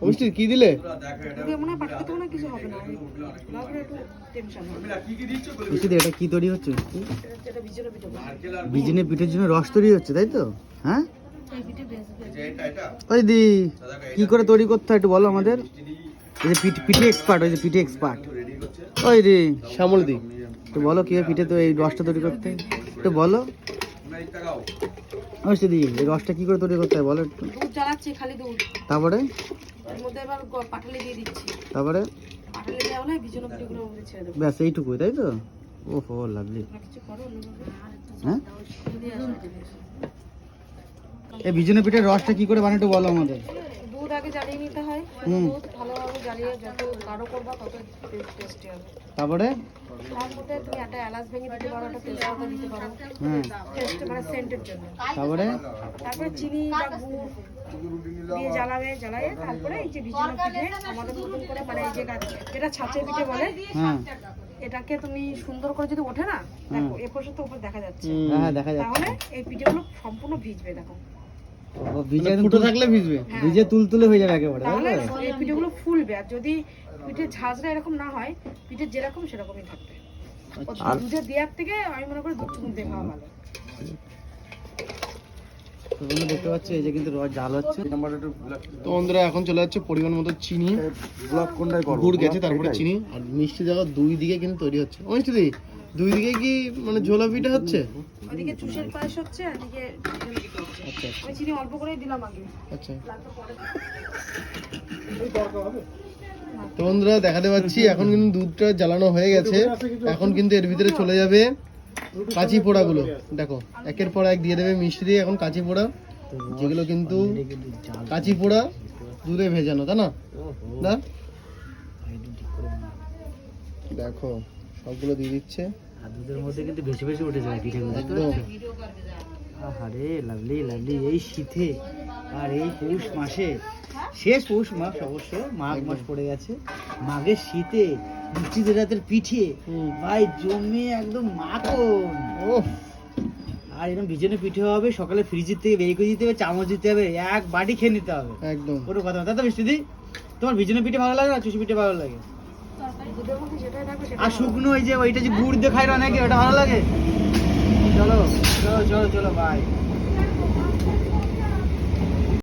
মিষ্টি কি দিলে? মিষ্টি দি, এটা কি তৈরি হচ্ছে? বিজনে পিঠের জন্য রস তৈরি হচ্ছে, তাই তো? হ্যাঁ ওই দি, কি করে তৈরি করতে হয় একটু বলো আমাদের। এই যে পিঠে এক্সপার্ট, ওই যে পিঠে এক্সপার্ট ওই দি শ্যামল দি, একটু বলো কিভাবে পিঠে তো এই রসটা তৈরি করতে, একটু বলো। মিষ্টি দি, এই রসটা কি করে তৈরি করতে হয় বলো একটু। দুধ জ্বালাচ্ছি, খালি দুধ। তারপরে এর মধ্যে এবার পাটালি দিয়ে দিচ্ছি। তারপরে পাটালি দেওয়া হলে ভিজানো পিঠেগুলো মধ্যে ছেড়ে দেবো। ব্যাস এইটুকুই, তাই তো? ওহো লাভলি। কিছু করো অন্যভাবে। হ্যাঁ, এই বিজনে পিঠের রসটা কি করে বানায় একটু বলো আমাদের। দুধ আগে জ্বালিয়ে নিতে হয়। দুধ ভালোভাবে জ্বালিয়ে যত গাঢ় করবা তত টেস্টি হবে। তারপরে তার মধ্যে তুমি একটা এলাচ ভেঙে দিতে পারো, একটা তেজপাতা দিতে পারো, টেস্ট মানে সেন্টের জন্য। তারপরে চিনি বা গুড় দিয়ে জ্বালায়ে তারপরে এই যে ভিজানো পিঠে আমাদের মতন করে, মানে এই যে যেটা ছাঁচের পিঠে বলে, এটাকে তুমি সুন্দর করে যদি ওঠে না, দেখো এ পর্যন্ত উপর দেখা যাচ্ছে, তাহলে এই পিঠেগুলো সম্পূর্ণ ভিজবে। দেখো ফুটো থাকলে ভিজবে, ভিজে তুলতুলে হয়ে যাবে একেবারে, তাহলে এই পিঠেগুলো ফুলবে। আর যদি পিঠে ঝাঁঝরা এরকম না হয়, পিঠে যেরকম সেরকমই থাকবে। আর দুধে দেওয়ার থেকে আমি মনে করি দুধ চুমুক দিয়ে খাওয়া ভালো। তোমরা দেখতে পাচ্ছ এই যে কিন্তু রস জাল হচ্ছে। তো বন্ধুরা এখন চলে যাচ্ছে পরিমাণ মতো চিনি, গুড় গেছে, তারপরে চিনি আর মিষ্টি দেওয়া দুই দিকে কিন্তু তৈরি হচ্ছে। মিষ্টি দি, দুই দিকে কি মানে ঝোলা পিঠা হচ্ছে? ওইদিকে চুষের পায়েস হচ্ছে, এদিকে আচ্ছা আমি চিনি অল্প করেই দিলাম আগে। আচ্ছা, তো বন্ধুরা দেখাতে পাচ্ছি এখন কিন্তু দুধটা জ্বালানো হয়ে গেছে। এখন কিন্তু এর ভিতরে চলে যাবে কাঁচি পোড়া গুলো। দেখো একের পর এক দিয়ে দেবে মিষ্টি দিয়ে এখন কাঁচি পোড়া, যেগুলো কিন্তু কাঁচি পোড়া দুধে ভেজানো, তাই না? না দেখো সবগুলো দিয়ে দিচ্ছে, আর দুধের মধ্যে কিন্তু বেশি বেশি উঠে যায় পিঠেগুলো। একদম আরে লাভলি লাভলি, এই শীতে আর এই পৌষ মাসে, শেষ পৌষ মাস অবশ্য, মাঘ মাস পড়ে গেছে, মাঘের শীতে বৃষ্টিতে রাতের পিঠে ভাই জমে একদম মাখন। আর এরকম ভিজানো পিঠে হবে, সকালে ফ্রিজের থেকে বের করে দিতে হবে, চামচ দিতে হবে, এক বাটি খেয়ে নিতে হবে একদম। কোনো কথা না, তাই তো মিষ্টি দি? তোমার ভিজানো পিঠে ভালো লাগে না চুষি পিঠে ভালো লাগে? আর শুকনো ওই যে ওইটা যে গুড় দিয়ে খাই অনেকে, ওটা ভালো লাগে? চলো চলো চলো চলো ভাই।